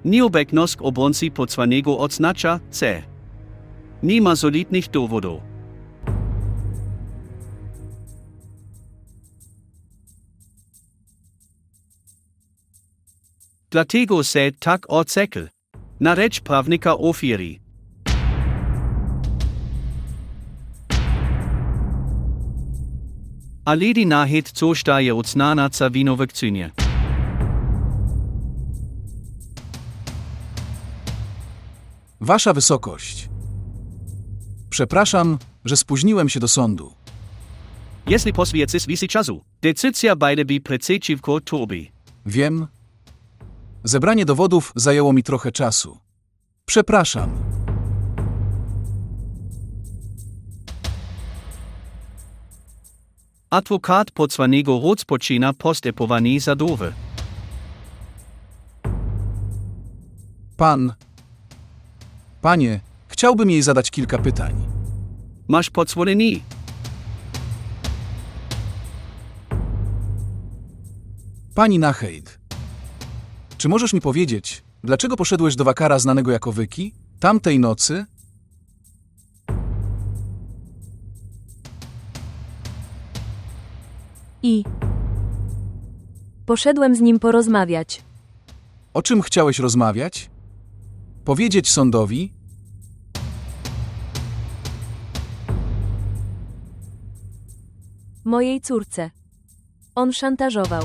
Nieobecność obrońcy podsłanego oznacza c. Nie ma solidnych dowodów. Dlatego se tak odsekl. Na rzecz prawnika ofiary. Ale nahet coś daje odznana ca winowykczynie. Wasza Wysokość. Przepraszam, że spóźniłem się do sądu. Jeśli poświęcisz więcej czasu, decyzja będzie przeciwko tobie. Wiem. Zebranie dowodów zajęło mi trochę czasu. Przepraszam. Adwokat podsłanego rozpoczyna postępowanie zadowy. Panie, chciałbym jej zadać kilka pytań. Masz podsłonienie. Pani Naheid, czy możesz mi powiedzieć, dlaczego poszedłeś do Wakara znanego jako Wyki, tamtej nocy? Poszedłem z nim porozmawiać. O czym chciałeś rozmawiać? Powiedzieć sądowi? Mojej córce. On szantażował.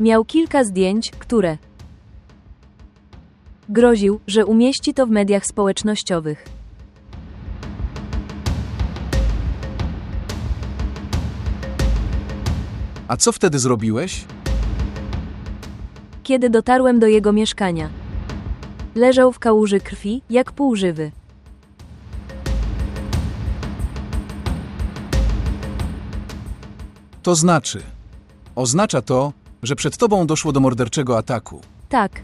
Miał kilka zdjęć, które groził, że umieści to w mediach społecznościowych. A co wtedy zrobiłeś? Kiedy dotarłem do jego mieszkania, leżał w kałuży krwi, jak półżywy. To znaczy, oznacza to, że przed tobą doszło do morderczego ataku. Tak,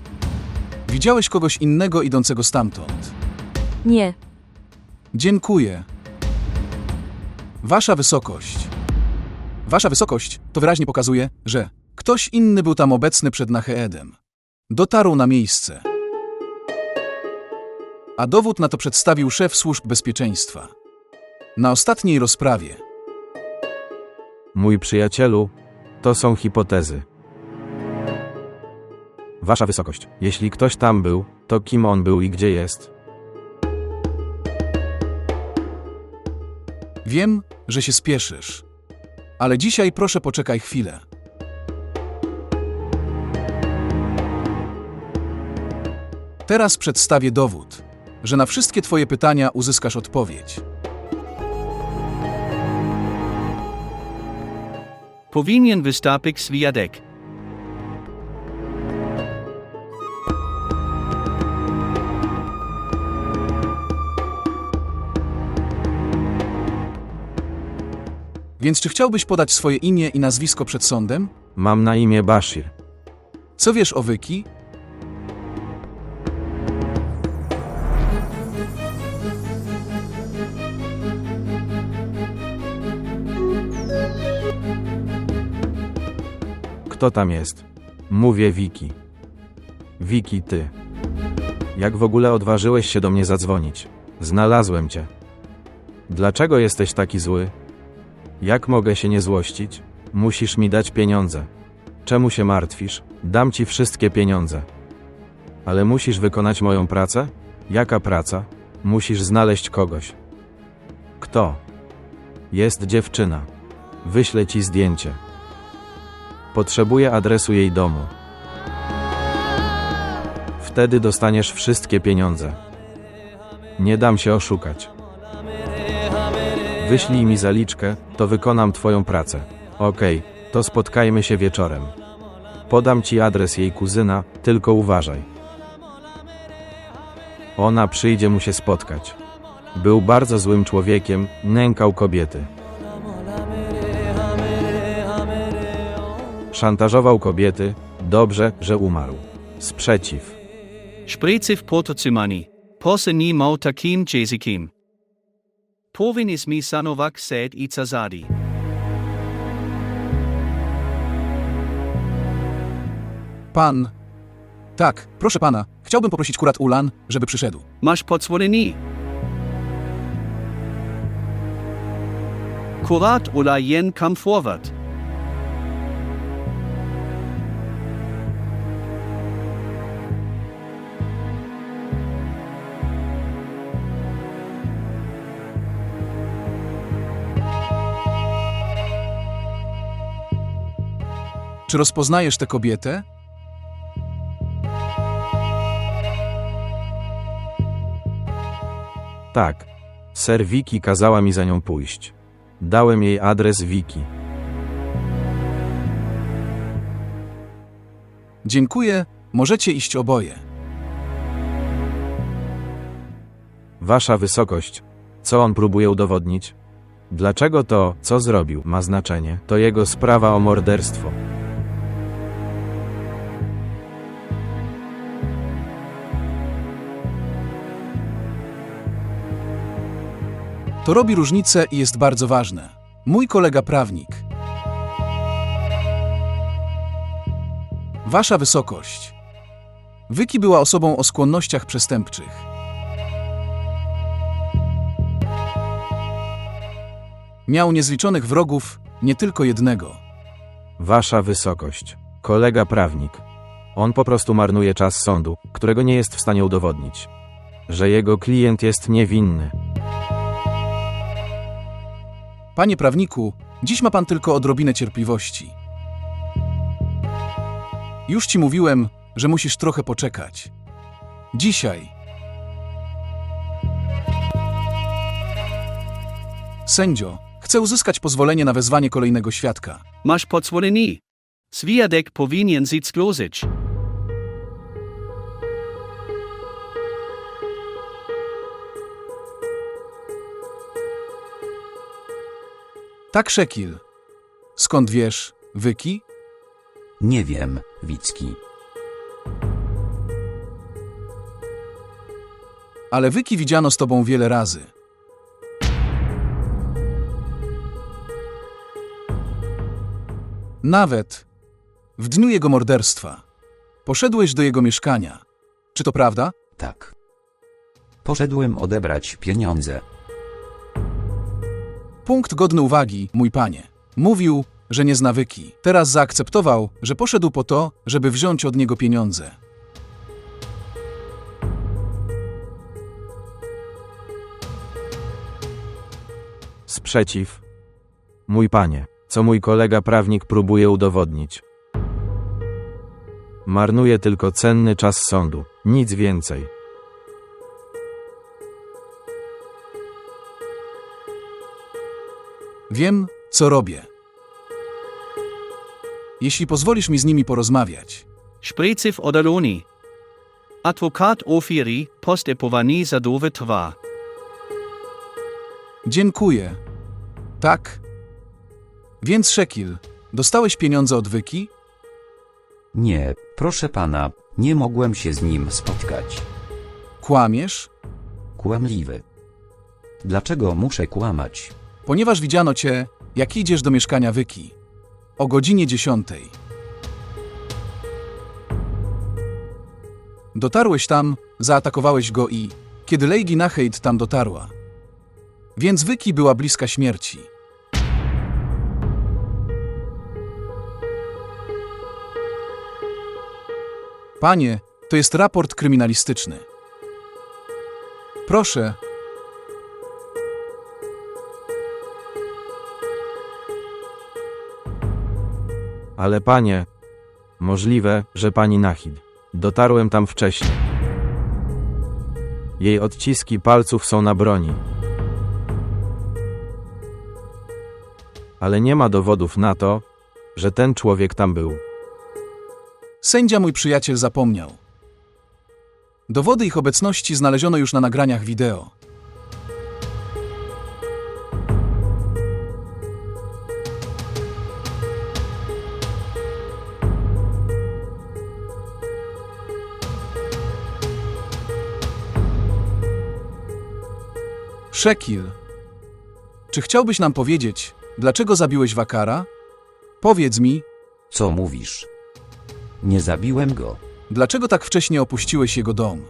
Widziałeś kogoś innego idącego stamtąd. nie, Dziękuję. Wasza Wysokość. Wasza Wysokość to wyraźnie pokazuje, że ktoś inny był tam obecny przed Naheedem. Dotarł na miejsce. A dowód na to przedstawił szef służb bezpieczeństwa. Na ostatniej rozprawie. Mój przyjacielu, to są hipotezy. Wasza Wysokość, jeśli ktoś tam był, to kim on był i gdzie jest? Wiem, że się spieszysz. Ale dzisiaj proszę poczekaj chwilę. Teraz przedstawię dowód, że na wszystkie twoje pytania uzyskasz odpowiedź. Powinien wystąpić świadek. Więc czy chciałbyś podać swoje imię i nazwisko przed sądem? Mam na imię Bashir. Co wiesz o Wyki? Kto tam jest? Mówię Wiki. Wiki, ty. Jak w ogóle odważyłeś się do mnie zadzwonić? Znalazłem cię. Dlaczego jesteś taki zły? Jak mogę się nie złościć? Musisz mi dać pieniądze. Czemu się martwisz? Dam ci wszystkie pieniądze. Ale musisz wykonać moją pracę? Jaka praca? Musisz znaleźć kogoś. Kto? Jest dziewczyna. Wyślę ci zdjęcie. Potrzebuję adresu jej domu. Wtedy dostaniesz wszystkie pieniądze. Nie dam się oszukać. Wyślij mi zaliczkę, to wykonam twoją pracę. Okej, to spotkajmy się wieczorem. Podam ci adres jej kuzyna, tylko uważaj. Ona przyjdzie mu się spotkać. Był bardzo złym człowiekiem, nękał kobiety. Szantażował kobiety, dobrze, że umarł. Sprzeciw. Sprecy w potoцymani. Posse nie mał takim językiem. Powinien mi sanować sed i cazadi. Pan... Tak, proszę pana, chciałbym poprosić kurat Ulan, żeby przyszedł. Masz podzwoneni. Kurat Ula Jen come forward. Czy rozpoznajesz tę kobietę? Tak. Ser Wiki kazała mi za nią pójść. Dałem jej adres Wiki. Dziękuję, możecie iść oboje. Wasza wysokość, co on próbuje udowodnić? Dlaczego to, co zrobił, ma znaczenie? To jego sprawa o morderstwo. To robi różnicę i jest bardzo ważne. Mój kolega prawnik. Wasza wysokość. Wiki była osobą o skłonnościach przestępczych. Miał niezliczonych wrogów, nie tylko jednego. Wasza wysokość, kolega prawnik. On po prostu marnuje czas sądu, którego nie jest w stanie udowodnić, że jego klient jest niewinny. Panie prawniku, dziś ma pan tylko odrobinę cierpliwości. Już ci mówiłem, że musisz trochę poczekać. Dzisiaj. Sędzio, chcę uzyskać pozwolenie na wezwanie kolejnego świadka. Masz podzwoneni. Swiadek powinien sich zgłosić. Tak, Szekil. Skąd wiesz, Wiki? Nie wiem, Wicki. Ale Wiki widziano z tobą wiele razy. Nawet w dniu jego morderstwa. Poszedłeś do jego mieszkania. Czy to prawda? Tak. Poszedłem odebrać pieniądze. Punkt godny uwagi, mój panie. Mówił, że nie zna Wiki. Teraz zaakceptował, że poszedł po to, żeby wziąć od niego pieniądze. Sprzeciw. Mój panie, co mój kolega prawnik próbuje udowodnić. Marnuje tylko cenny czas sądu, nic więcej. Wiem, co robię. Jeśli pozwolisz mi z nimi porozmawiać. Sprecyw odaloni. Adwokat ofiri postępowanie zadowe trwa. Dziękuję. Tak. Więc Szekil, dostałeś pieniądze od Wiki? Nie, proszę pana, nie mogłem się z nim spotkać. Kłamiesz? Kłamliwy. Dlaczego muszę kłamać? Ponieważ widziano cię, jak idziesz do mieszkania Wiki. O godzinie 10. Dotarłeś tam, zaatakowałeś go i, kiedy Lady Nahid tam dotarła. Więc Wiki była bliska śmierci. Panie, to jest raport kryminalistyczny. Proszę. Ale panie, możliwe, że pani Nahid. Dotarłem tam wcześniej. Jej odciski palców są na broni. Ale nie ma dowodów na to, że ten człowiek tam był. Sędzia mój przyjaciel zapomniał. Dowody ich obecności znaleziono już na nagraniach wideo. Szekil, czy chciałbyś nam powiedzieć, dlaczego zabiłeś Wakara? Powiedz mi. Co mówisz? Nie zabiłem go. Dlaczego tak wcześnie opuściłeś jego dom?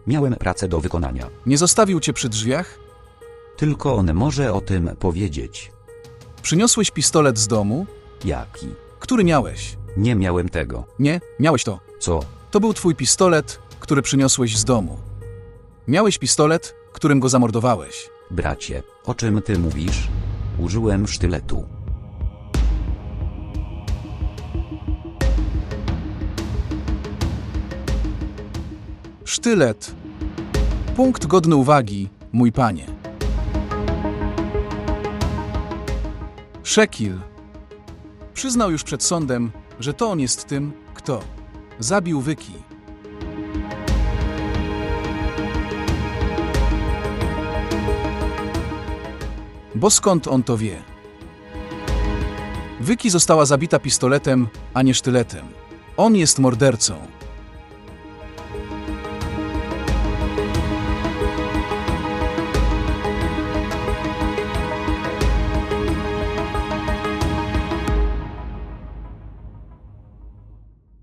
Miałem pracę do wykonania. Nie zostawił cię przy drzwiach? Tylko on może o tym powiedzieć. Przyniosłeś pistolet z domu? Jaki? Który miałeś? Nie miałem tego. Nie, miałeś to. Co? To był twój pistolet, który przyniosłeś z domu. Miałeś pistolet, którym go zamordowałeś. Bracie, o czym ty mówisz? Użyłem sztyletu. Sztylet. Punkt godny uwagi, mój panie. Szekil. Przyznał już przed sądem, że to on jest tym, kto zabił Wyki. Bo skąd on to wie? Wyki została zabita pistoletem, a nie sztyletem. On jest mordercą.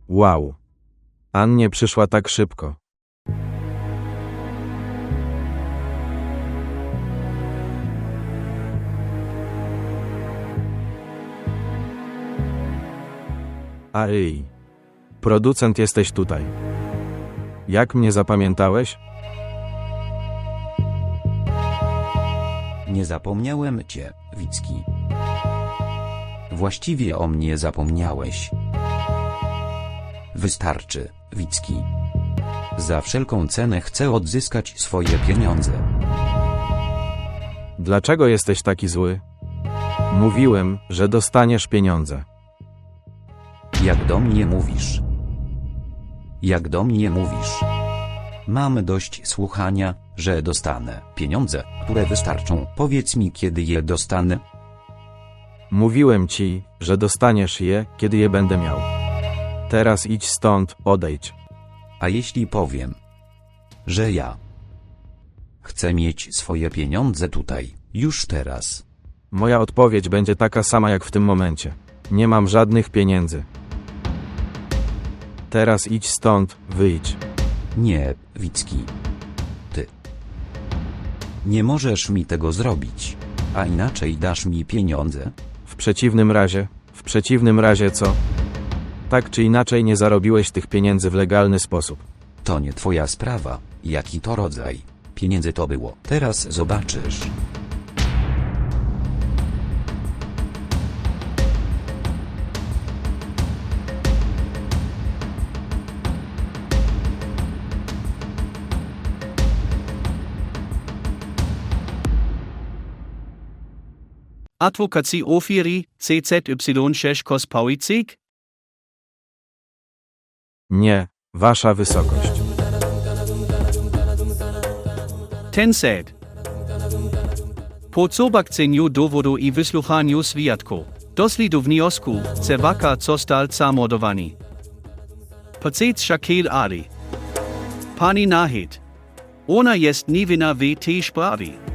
Wow. Annie przyszła tak szybko. A ej. Producent, jesteś tutaj. Jak mnie zapamiętałeś? Nie zapomniałem cię, Wicki. Właściwie o mnie zapomniałeś. Wystarczy, Wicki. Za wszelką cenę chcę odzyskać swoje pieniądze. Dlaczego jesteś taki zły? Mówiłem, że dostaniesz pieniądze. Jak do mnie mówisz? Jak do mnie mówisz? Mam dość słuchania, że dostanę pieniądze, które wystarczą. Powiedz mi, kiedy je dostanę. Mówiłem ci, że dostaniesz je, kiedy je będę miał. Teraz idź stąd, odejdź. A jeśli powiem, że ja chcę mieć swoje pieniądze tutaj, już teraz? Moja odpowiedź będzie taka sama jak w tym momencie. Nie mam żadnych pieniędzy. Teraz idź stąd, wyjdź. Nie, Wicki. Ty. Nie możesz mi tego zrobić. A inaczej dasz mi pieniądze? W przeciwnym razie co? Tak czy inaczej nie zarobiłeś tych pieniędzy w legalny sposób. To nie twoja sprawa, jaki to rodzaj pieniędzy to było. Teraz zobaczysz. Advokacji Ofiri, CZY6 Kospauicik? Nie, wasza wysokość. Ten said. Po zobaceniu dowodu i wysłuchaniu świadków, doszli do wniosku, że Waka został zamordowany. Pacjent Shakil Ali. Pani Nahid. Ona jest niewinna w tej sprawie.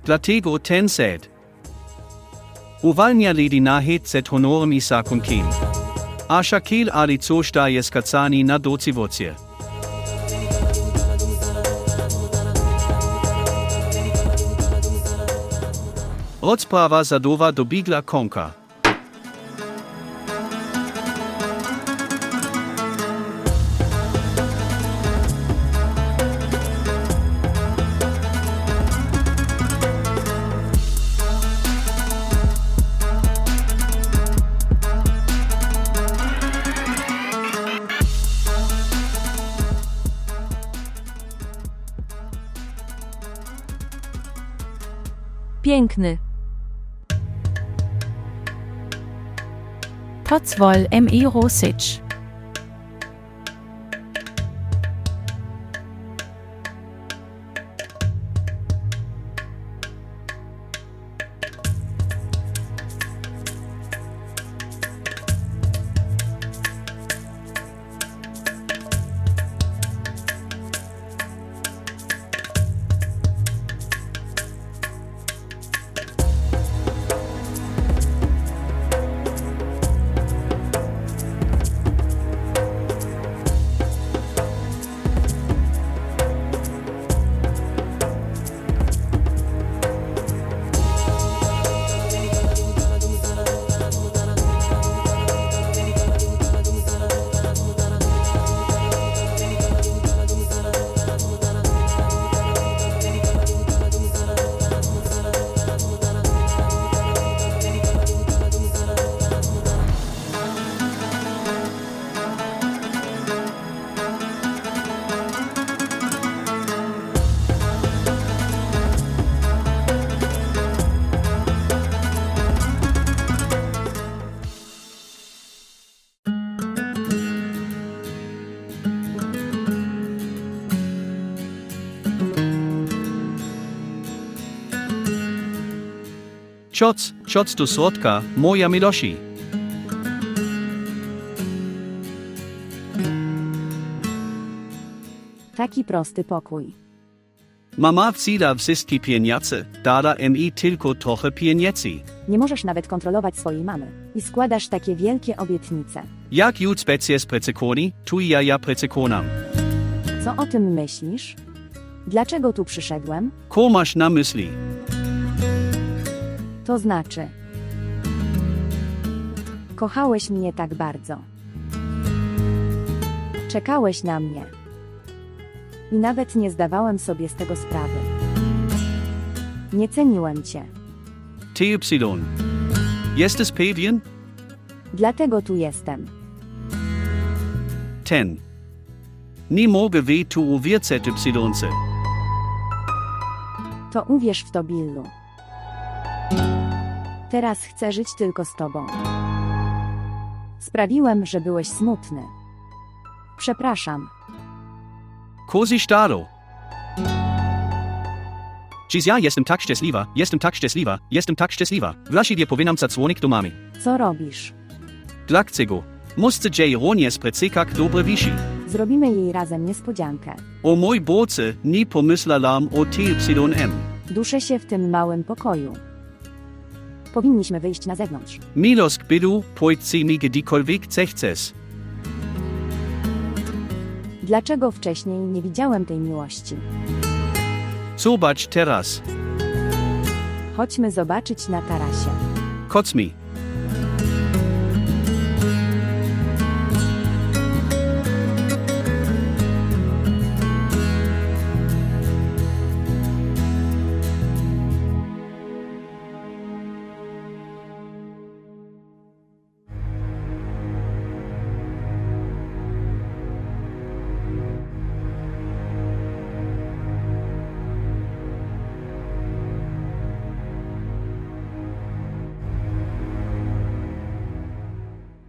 Dlatego ten said. Uwalniali di Nahid z honorem i zakonkiem. A Shakil Ali zostaje skazany na dożywotnie. Rozprawa zadowa dobiegła końca. Piękny. Pozwól M.I. Rosic. Cioc do słodka, moja miłości. Taki prosty pokój. Mama wsida wszystkie pieniądze, dada mi tylko trochę pieniędzy. Nie możesz nawet kontrolować swojej mamy. I składasz takie wielkie obietnice. Jak już species precekoni, tu ja precekonam. Co o tym myślisz? Dlaczego tu przyszedłem? Ko masz na myśli? To znaczy... Kochałeś mnie tak bardzo. Czekałeś na mnie. I nawet nie zdawałem sobie z tego sprawy. Nie ceniłem cię. Ty. Jesteś pewien? Dlatego tu jestem. 10. Nie mogę tu uwierzyć Y. To uwierz w to, Billu. Teraz chcę żyć tylko z tobą. Sprawiłem, że byłeś smutny. Przepraszam. Kozi staro. Dziś ja jestem tak szczęśliwa. Właściwie powinnam zadzwonić do mamy. Co robisz? Dlaczego? Musste jej również precekak dobre wisi. Zrobimy jej razem niespodziankę. O mój Boże, nie pomyślałam o TYM. Duszę się w tym małym pokoju. Powinniśmy wyjść na zewnątrz. Milosk bidu, powiedz mi gdziekolwiek zechcesz. Dlaczego wcześniej nie widziałem tej miłości? Zobacz teraz. Chodźmy zobaczyć na tarasie. Kotz mi.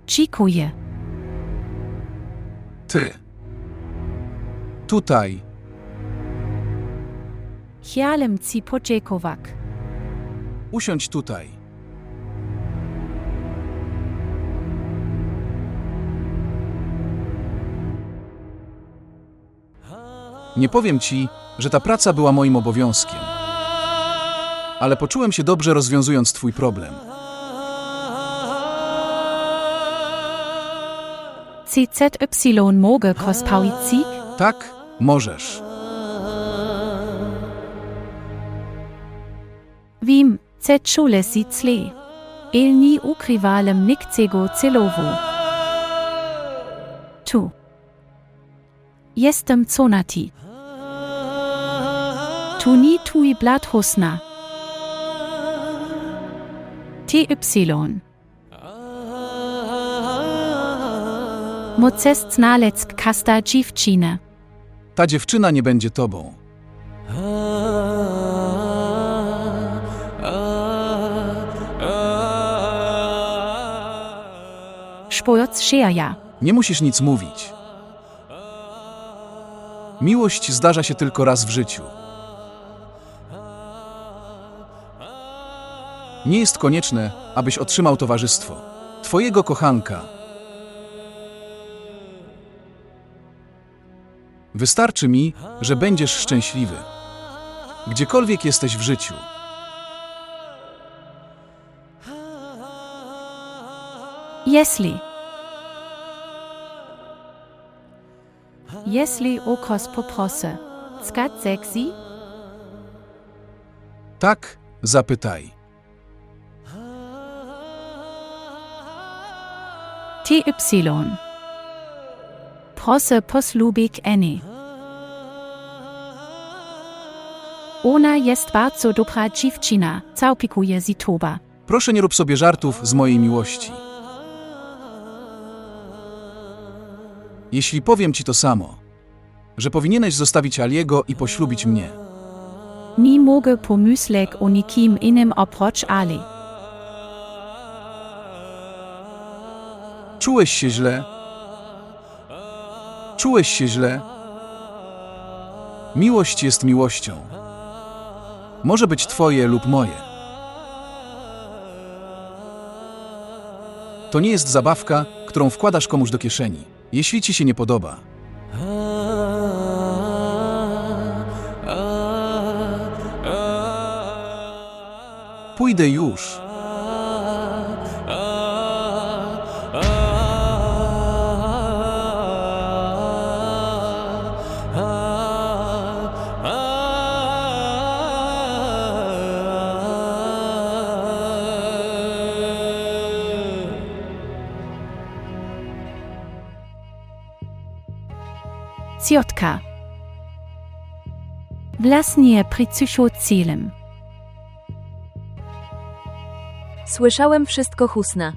Dziękuję. Ty. Tutaj. Chciałem ci podziękować. Usiądź tutaj. Nie powiem ci, że ta praca była moim obowiązkiem. Ale poczułem się dobrze, rozwiązując twój problem. CZY mogę kospauici? Tak, możesz. Wiem, czule si cle. Nie ukrywałem niczego celowo. Tu. Jestem conati. Tu nie twój bladhusna. TY. Możesz znaleźć kasta dziewczynę. Ta dziewczyna nie będzie tobą. Spojrz się ja. Nie musisz nic mówić. Miłość zdarza się tylko raz w życiu. Nie jest konieczne, abyś otrzymał towarzystwo twojego kochanka. Wystarczy mi, że będziesz szczęśliwy. Gdziekolwiek jesteś w życiu. Jeśli o kos poproszę, skat sexy? Tak, zapytaj. TY. Proszę poslubić Annie. Ona jest bardzo dobra dziewczyna, zaopiekuje się tobą. Proszę, nie rób sobie żartów z mojej miłości. Jeśli powiem ci to samo, że powinieneś zostawić Aliego i poślubić mnie. Nie mogę pomyśleć o nikim innym oprócz Ali. Czułeś się źle? Czułeś się źle? Miłość jest miłością. Może być twoje lub moje. To nie jest zabawka, którą wkładasz komuś do kieszeni, jeśli ci się nie podoba. Pójdę już. Ciotka. Vlastnie przycicho celem. Słyszałem wszystko, Husna.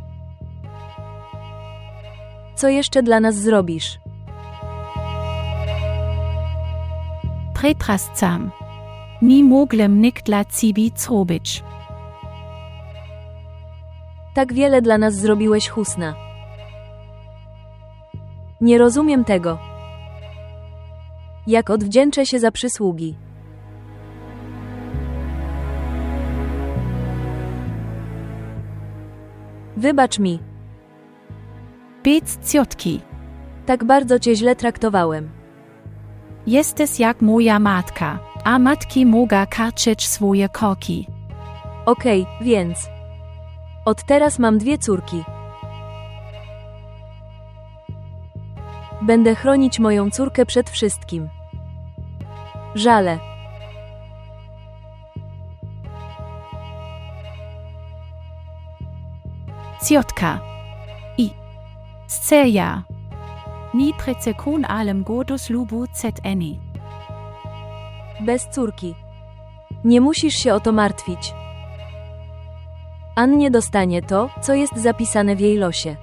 Co jeszcze dla nas zrobisz? Preprascam. Nie moglem nikt dla ciebie zrobić. Tak wiele dla nas zrobiłeś, Husna. Nie rozumiem tego. Jak odwdzięczę się za przysługi? Wybacz mi, Bez ciotki. tak bardzo cię źle traktowałem. Jesteś jak moja matka, a matki mogą karczyć swoje koki. Okej, więc. Od teraz mam 2 córki. Będę chronić moją córkę przed wszystkim. Żale. Ciotka. I. Sceja. Nie precekun alem godus lubu zeteni. Bez córki. Nie musisz się o to martwić. Annie dostanie to, co jest zapisane w jej losie.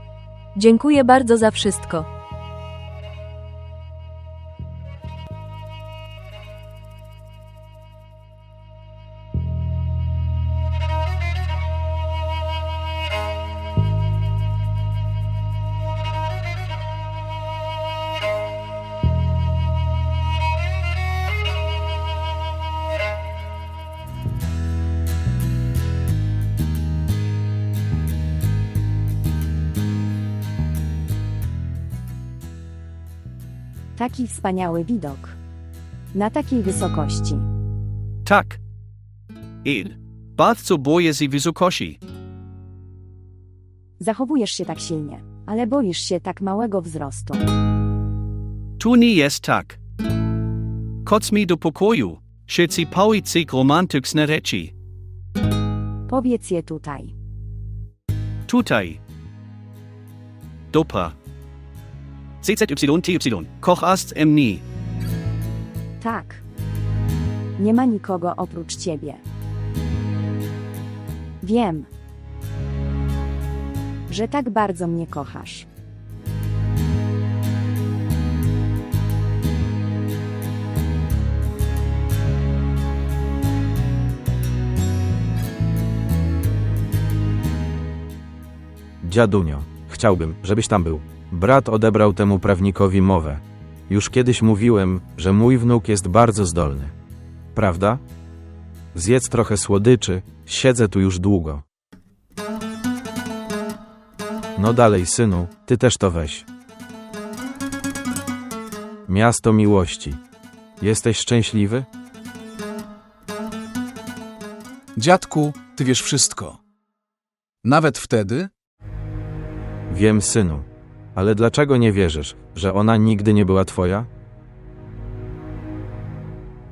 Dziękuję bardzo za wszystko. Taki wspaniały widok. Na takiej wysokości. Tak. Bardzo boję się wysokości. Zachowujesz się tak silnie, ale boisz się tak małego wzrostu. Tu nie jest tak. Chodź mi do pokoju. Chcę ci powiedzieć romantyczne rzeczy. Powiedz je tutaj. Tutaj. Dobra. CZYTY. Kochast mnie. Tak. Nie ma nikogo oprócz ciebie. Wiem, że tak bardzo mnie kochasz. Dziadunio, chciałbym, żebyś tam był. Brat odebrał temu prawnikowi mowę. Już kiedyś mówiłem, że mój wnuk jest bardzo zdolny. Prawda? Zjedz trochę słodyczy, siedzę tu już długo. No dalej, synu, ty też to weź. Miasto miłości. Jesteś szczęśliwy? Dziadku, ty wiesz wszystko. Nawet wtedy? Wiem, synu. Ale dlaczego nie wierzysz, że ona nigdy nie była twoja?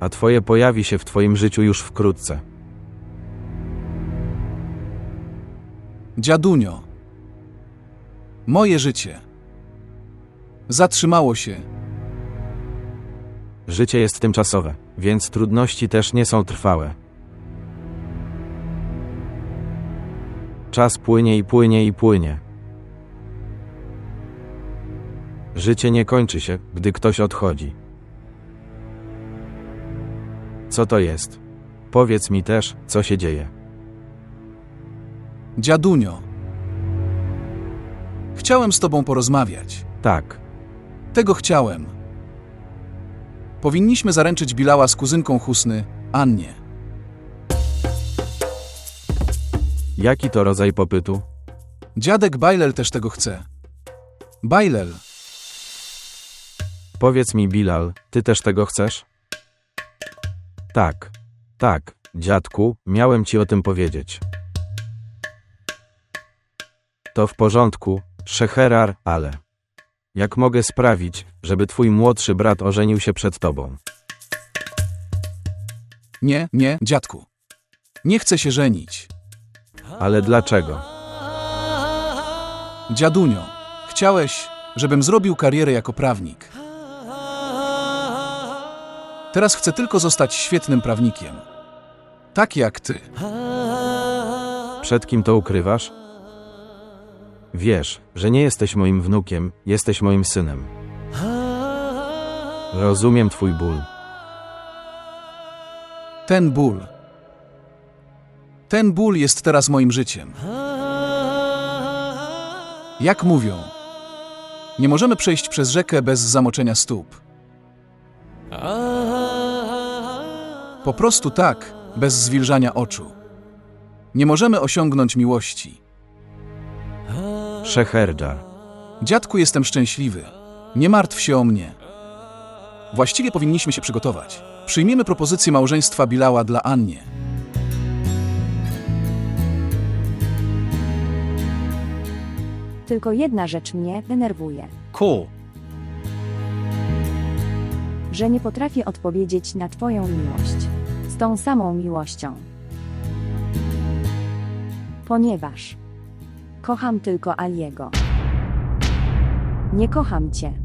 A twoje pojawi się w twoim życiu już wkrótce. Dziadunio. Moje życie. Zatrzymało się. Życie jest tymczasowe, więc trudności też nie są trwałe. Czas płynie i płynie i płynie. Życie nie kończy się, gdy ktoś odchodzi. Co to jest? Powiedz mi też, co się dzieje. Dziadunio. Chciałem z tobą porozmawiać. Tak, Tego chciałem. Powinniśmy zaręczyć Bilała z kuzynką Husny, Annie. jaki to rodzaj popytu? Dziadek Bajlel też tego chce. Bajlel, Powiedz mi, Bilal, ty też tego chcesz? Tak, dziadku, miałem ci o tym powiedzieć. To w porządku, Szeherar, ale jak mogę sprawić, żeby twój młodszy brat ożenił się przed tobą? nie, dziadku. Nie chcę się żenić. Ale dlaczego? Dziadunio, chciałeś, żebym zrobił karierę jako prawnik. Teraz chcę tylko zostać świetnym prawnikiem. Tak jak ty. Przed kim to ukrywasz? Wiesz, że nie jesteś moim wnukiem, jesteś moim synem. Rozumiem twój ból. Ten ból jest teraz moim życiem. Jak mówią, nie możemy przejść przez rzekę bez zamoczenia stóp. Po prostu tak, bez zwilżania oczu. Nie możemy osiągnąć miłości. Szeherdżar. Dziadku, jestem szczęśliwy. Nie martw się o mnie. Właściwie powinniśmy się przygotować. Przyjmiemy propozycję małżeństwa Bilała dla Annie. Tylko jedna rzecz mnie denerwuje, Ko. że nie potrafię odpowiedzieć na twoją miłość. Z tą samą miłością. Ponieważ kocham tylko Aliego. Nie kocham cię.